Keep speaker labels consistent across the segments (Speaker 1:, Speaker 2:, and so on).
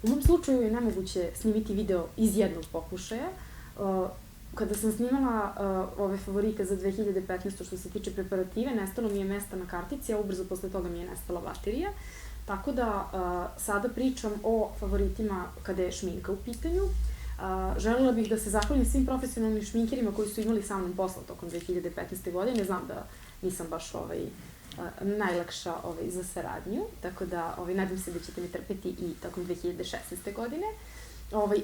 Speaker 1: U mom slučaju je nemoguće snimiti video iz jednog pokušaja. Kada sam snimala ove favorite za 2015. što se tiče preparative, nestalo mi je mesta na kartici, a ubrzo posle toga mi je nestala baterija. Tako da sada pričam o favoritima kada je šminka u pitanju. Želela bih da se zahvalim svim profesionalnim šminkerima koji su imali sa mnom posla tokom 2015. godine. Znam da nisam baš najlakša za saradnju, tako da nadam se da ćete me trpeti i tokom 2016. godine.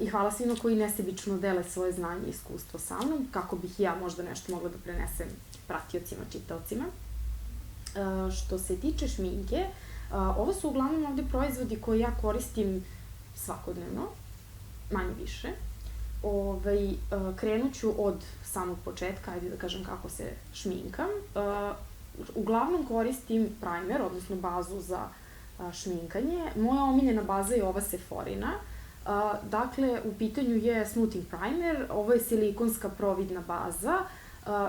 Speaker 1: I hvala svima koji nesebično dele svoje znanje i iskustvo sa mnom, kako bih ja možda nešto mogla da prenesem pratiocima, čitaocima. Što se tiče šminke, ovo su uglavnom ovde proizvodi koje ja koristim svakodnevno, manje više. Krenut ću od samog početka, ajde da kažem kako se šminkam. Uglavnom koristim primer, odnosno bazu za šminkanje. Moja omiljena baza je ova Sephorina. Dakle, u pitanju je smoothing primer, ovo je silikonska providna baza.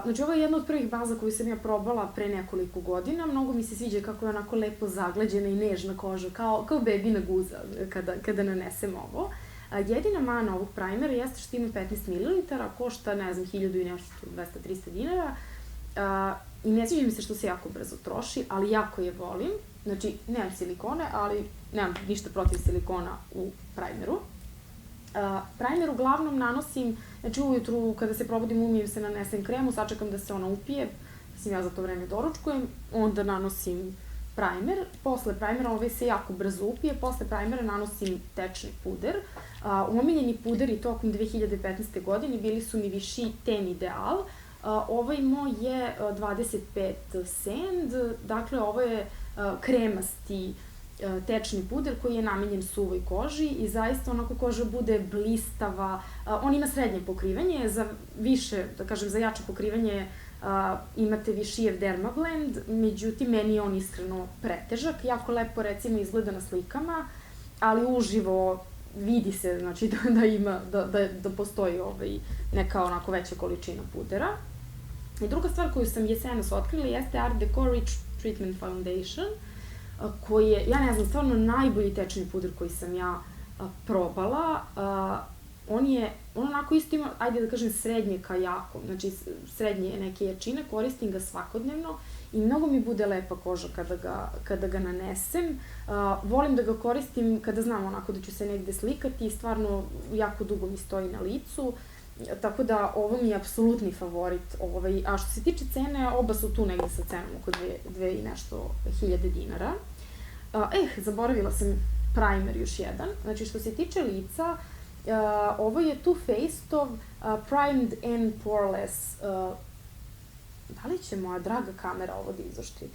Speaker 1: Znači, ovo je jedna od prvih baza koju sam ja probala pre nekoliko godina. Mnogo mi se sviđa kako je onako lepo zaglađena i nežna koža, kao bebina guza kada nanesem ovo. Jedina mana ovog primera jeste što ima 15 ml, košta, ne znam, 1000 i nešto, 200-300 dinara. I ne sviđa mi se što se jako brzo troši, ali jako je volim. Znači, nemam silikone, ali nemam ništa protiv silikona u primeru. Primer uglavnom nanosim, znači ujutru kada se probudim umijem se, nanesem kremu, sačekam da se ona upije, mislim ja za to vreme doručkujem, onda nanosim primer. Posle primera ovaj se jako brzo upije, posle primera nanosim tečni puder. Omiljeni puderi tokom 2015. godine bili su mi Vichy Ten Ideal. Ovaj moj je 25 Sand, dakle ovo je kremasti tečni puder koji je namenjen suvoj koži i zaista onako koža bude blistava. On ima srednje pokrivanje, za više, da kažem, za jače pokrivanje imate Vichy Dermablend, međutim meni je on iskreno pretežak, jako lepo recimo izgleda na slikama, ali uživo vidi se, znači da postoji neka onako veća količina pudera. I druga stvar koju sam jesenas otkrila jeste Art Deco Rich Treatment Foundation, koji je, ja ne znam, stvarno najbolji tečni puder koji sam ja probala. On onako isto ima, ajde da kažem, srednje ka jako, znači srednje neke jačine, koristim ga svakodnevno i mnogo mi bude lepa koža kada ga nanesem. Volim da ga koristim kada znam onako da ću se negde slikati i stvarno jako dugo mi stoji na licu. Tako da ovo mi je apsolutni favorit. A što se tiče cene, oba su tu negde sa cenom oko 2 i nešto hiljade dinara. Zaboravila sam primer još jedan. Znači što se tiče lica, ovo je Too Facedov Primed and Poreless. Da li će moja draga kamera ovo da izoštri?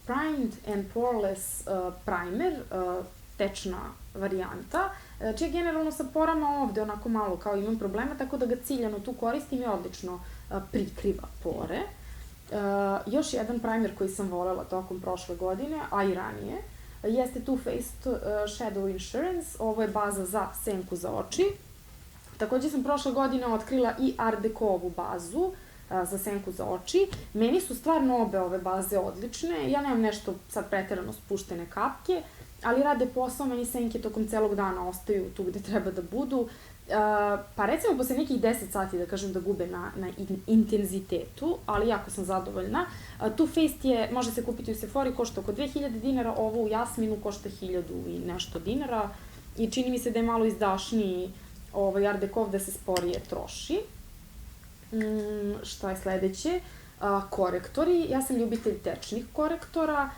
Speaker 1: Primed and Poreless primer, tečna varijanta, čije generalno sa porama ovde onako malo kao imam problema, tako da ga ciljano tu koristim i odlično prikriva pore. Još jedan primer koji sam volela tokom prošle godine, a i ranije, jeste Too Faced Shadow Insurance, ovo je baza za senku za oči. Takođe sam prošle godine otkrila i Art Deco-ovu bazu za senku za oči. Meni su stvarno obe ove baze odlične, ja nemam nešto sad preterano spuštene kapke, ali rade posao, meni senke tokom celog dana ostaju tu gde treba da budu. Pa recimo posle nekih 10 sati, da kažem, da gube na intenzitetu, ali jako sam zadovoljna. Too Faced može se kupiti u Sephori, košta oko 2000 dinara, ovo u Jasminu košta 1000 i nešto dinara i čini mi se da je malo izdašniji Art Deco da se sporije troši. Šta je sledeće? Korektori. Ja sam ljubitelj tečnih korektora,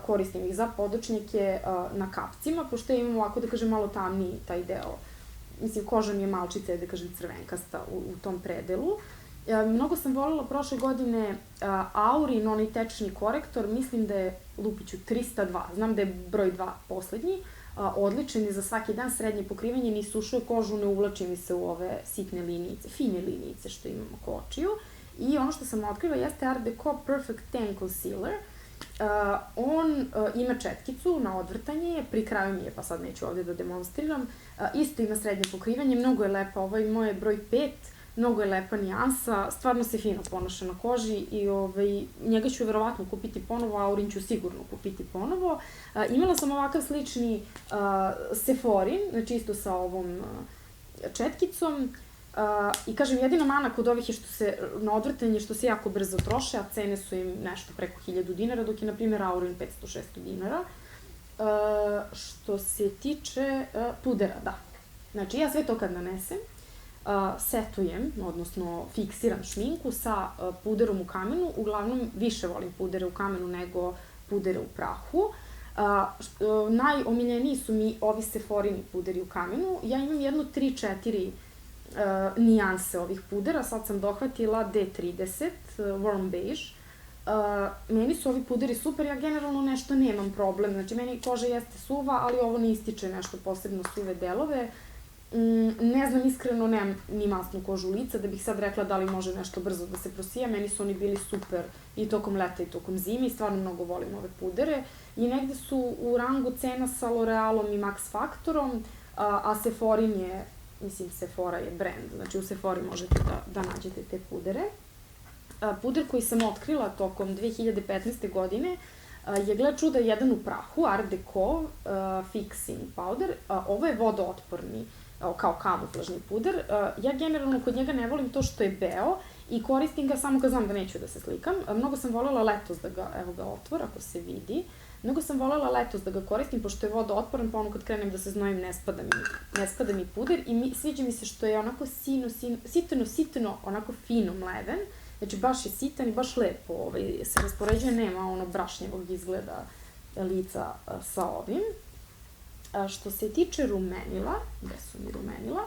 Speaker 1: koristim ih za podočnjake na kapcima, pošto ja imam ovako, da kažem, malo tamniji taj deo. Mislim, koža mi je malčice, da kažem, crvenkasta u tom predelu. Mnogo sam voljela prošle godine Aurin, onaj tečni korektor, mislim da je, lupiću, 302, znam da je broj 2 poslednji, odličan je za svaki dan, srednje pokrivanje, ne isušuje kožu, ne uvlači mi se u ove sitne linijice, fine linijice što imam oko očiju. I ono što sam otkrila jeste Art Deco Perfect Tan Concealer. On ima četkicu na odvrtanje, pri kraju mi je, pa sad neću ovde da demonstriram, isto ima srednje pokrivanje, mnogo je lepa, ovo je moje broj 5, mnogo je lepa nijansa, stvarno se fino ponaša na koži i njega ću verovatno kupiti ponovo, Aurin ću sigurno kupiti ponovo. Imala sam ovakav slični Sephorin, znači isto sa ovom četkicom, i kažem, jedina mana kod ovih je što se, na odvrtanje, što se jako brzo troše, a cene su im nešto preko 1000 dinara, dok je, na primjer, Aurin 500-600 dinara. Što se tiče pudera, da. Znači, ja sve to kad nanesem, setujem, odnosno fiksiram šminku sa puderom u kamenu. Uglavnom, više volim pudere u kamenu nego pudere u prahu. Najomiljeniji su mi ovi Sephorini puderi u kamenu. Ja imam jedno 3-4 nijanse ovih pudera. Sad sam dohvatila D30, Warm Beige. Meni su ovi puderi super, ja generalno nešto nemam problem. Znači, meni koža jeste suva, ali ovo ne ističe nešto posebno suve delove. Ne znam, iskreno nemam ni masnu kožu lica, da bih sad rekla da li može nešto brzo da se prosija. Meni su oni bili super i tokom leta i tokom zime i stvarno mnogo volim ove pudere. I negde su u rangu cena sa L'Orealom i Max Factorom, a Sephorin je, mislim, Sephora je brand, znači u Sephori možete da nađete te pudere. Puder koji sam otkrila tokom 2015. godine je, gleda čuda, jedan u prahu, Art Deco Fixing Powder. Ovo je vodootporni, kao kamuflažni puder. Ja generalno kod njega ne volim to što je beo i koristim ga samo kad znam da neću da se slikam. Mnogo sam voljela letos da ga, evo ga otvor, ako se vidi. Mnogo sam voljela letos da ga koristim, pošto je vodootporan, pa ono kad krenem da se znojim ne spada mi puder i sviđa mi se što je onako sitno, onako fino mleven. Znači, baš je sitan i baš lepo se raspoređuje, nema ono brašnjevog izgleda lica sa ovim. Što se tiče rumenila, gde su mi rumenila,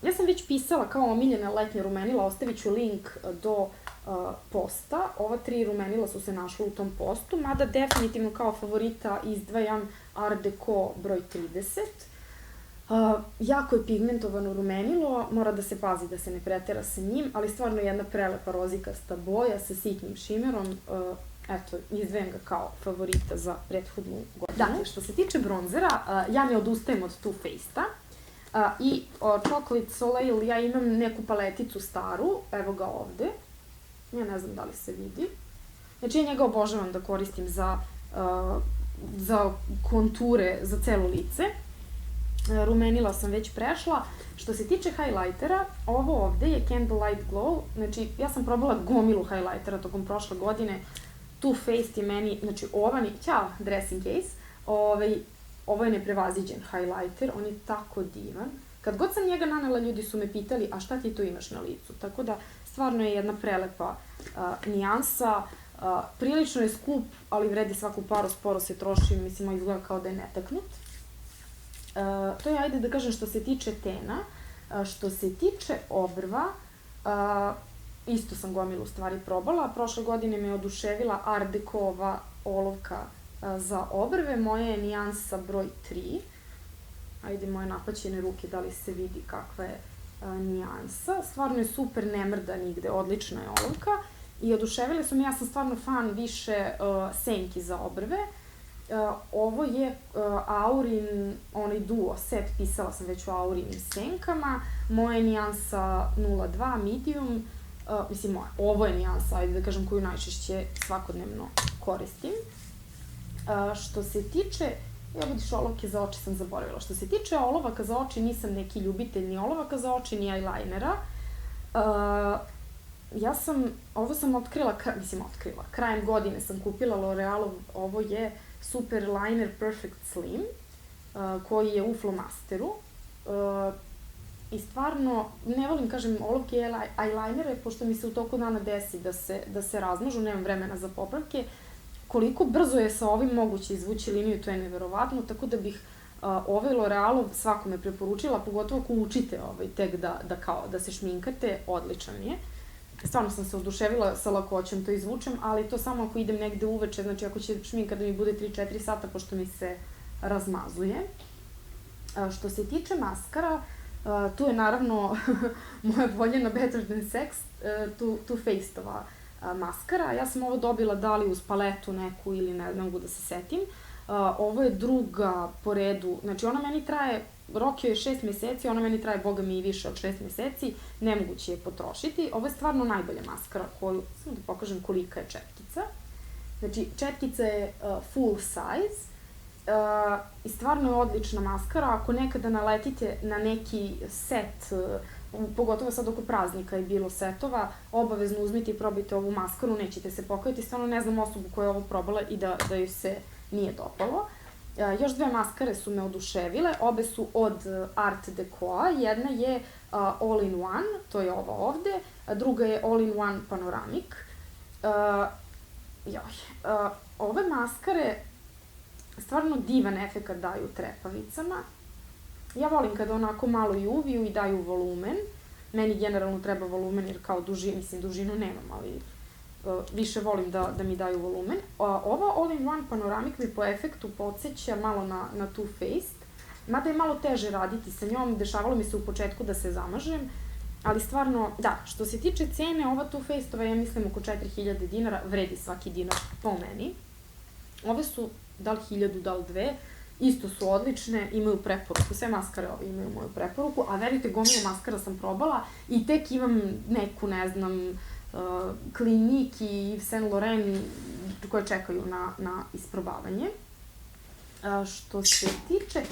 Speaker 1: ja sam već pisala kao omiljena letnja rumenila, ostavit ću link do posta. Ova 3 rumenila su se našla u tom postu, mada definitivno kao favorita izdvajam Art Deco broj 30. Jako je pigmentovano rumenilo, mora da se pazi da se ne pretera sa njim, ali stvarno jedna prelepa rozikasta boja sa sitnim šimerom. Eto, izdvajam ga kao favorita za prethodnu godinu. Dakle, što se tiče bronzera, ja ne odustajem od Too Faced-a. I Chocolate Soleil, ja imam neku paleticu staru, evo ga ovde. Ja ne znam da li se vidi. Znači, ja njega obožavam da koristim za konture, za celo lice. Rumenila sam već prešla. Što se tiče highlightera, ovo ovde je Candlelight Glow. Znači, ja sam probala gomilu highlightera tokom prošle godine. Too Faced je meni, znači dressing case. Ovo je neprevaziđen highlighter, on je tako divan. Kad god sam njega nanela, ljudi su me pitali, a šta ti to imaš na licu? Tako da, stvarno je jedna prelepa nijansa. Prilično je skup, ali vredi svaku paru, sporo se troši, mislim, izgleda kao da je netaknut. To je, ajde da kažem, što se tiče tena. Što se tiče obrva, isto sam gomilu stvari probala. Prošle godine me oduševila Art Deco-ova olovka za obrve. Moja je nijansa broj 3. Ajde, moje napaćene ruke, da li se vidi kakva je nijansa. Stvarno je super, ne mrda nigde, odlična je olovka. I oduševile su me, ja sam stvarno fan više senki za obrve. Ovo je Aurin, onaj duo set, pisala sam već u Aurinim senkama. Moja je nijansa 02, medium. Mislim, ovo je nijansa, ajde da kažem, koju najčešće svakodnevno koristim. Što se tiče, evo vidiš, olovke za oči sam zaboravila. Što se tiče olovaka za oči, nisam neki ljubitelj ni olovaka za oči, ni eyelinera. Ovo sam otkrila, krajem godine sam kupila L'Orealov, ovo je Super Liner Perfect Slim, koji je u Flomasteru. I stvarno, ne volim, kažem, olovke i eyelinere, pošto mi se u toku dana desi da se razmažu, nemam vremena za popravke. Koliko brzo je sa ovim moguće izvući liniju, to je neverovatno, tako da bih ovaj L'Orealov svakome preporučila, pogotovo ako učite tek da se šminkate, odličan je. Stvarno sam se oduševila sa lakoćem, to izvučem, ali to samo ako idem negde uveče, znači ako će šminka da mi bude 3-4 sata, pošto mi se razmazuje. Što se tiče maskara, tu je naravno moja voljena Better Than Sex, Too Faced-ova maskara. Ja sam ovo dobila da li uz paletu neku ili ne mogu da se setim. Ovo je druga po redu, znači ona meni traje, rok joj je 6 meseci, ona meni traje, boga mi, i više od 6 meseci, nemoguće je potrošiti. Ovo je stvarno najbolja maskara koju, samo da pokažem kolika je četkica. Znači, četkica je full size i stvarno je odlična maskara. Ako nekada naletite na neki set, pogotovo sad oko praznika je bilo setova, obavezno uzmite i probajte ovu maskaru, nećete se pokajati. Stvarno ne znam osobu koja je ovo probala i da joj se nije dopalo. Još dve maskare su me oduševile, obe su od Art Deco-a, jedna je All in One, to je ova ovde, a druga je All in One Panoramic. Ove maskare stvarno divan efekat daju trepavicama. Ja volim kada onako malo i uviju i daju volumen. Meni generalno treba volumen jer kao dužinu nemam, ali više volim da mi daju volumen. Ova All in One Panoramic mi po efektu podsjeća malo na Too Faced, mada je malo teže raditi sa njom, dešavalo mi se u početku da se zamažem, ali stvarno, da, što se tiče cene, ova Too Faced-ova, ja mislim oko 4000 dinara, vredi svaki dinar po meni. Ove su, da li 1000, da li 2, isto su odlične, imaju preporuku, sve maskare ove imaju moju preporuku, a verujte, gomilu maskara sam probala i tek imam neku, ne znam, Clinique i Yves Saint Laurent koje čekaju na isprobavanje. Što se tiče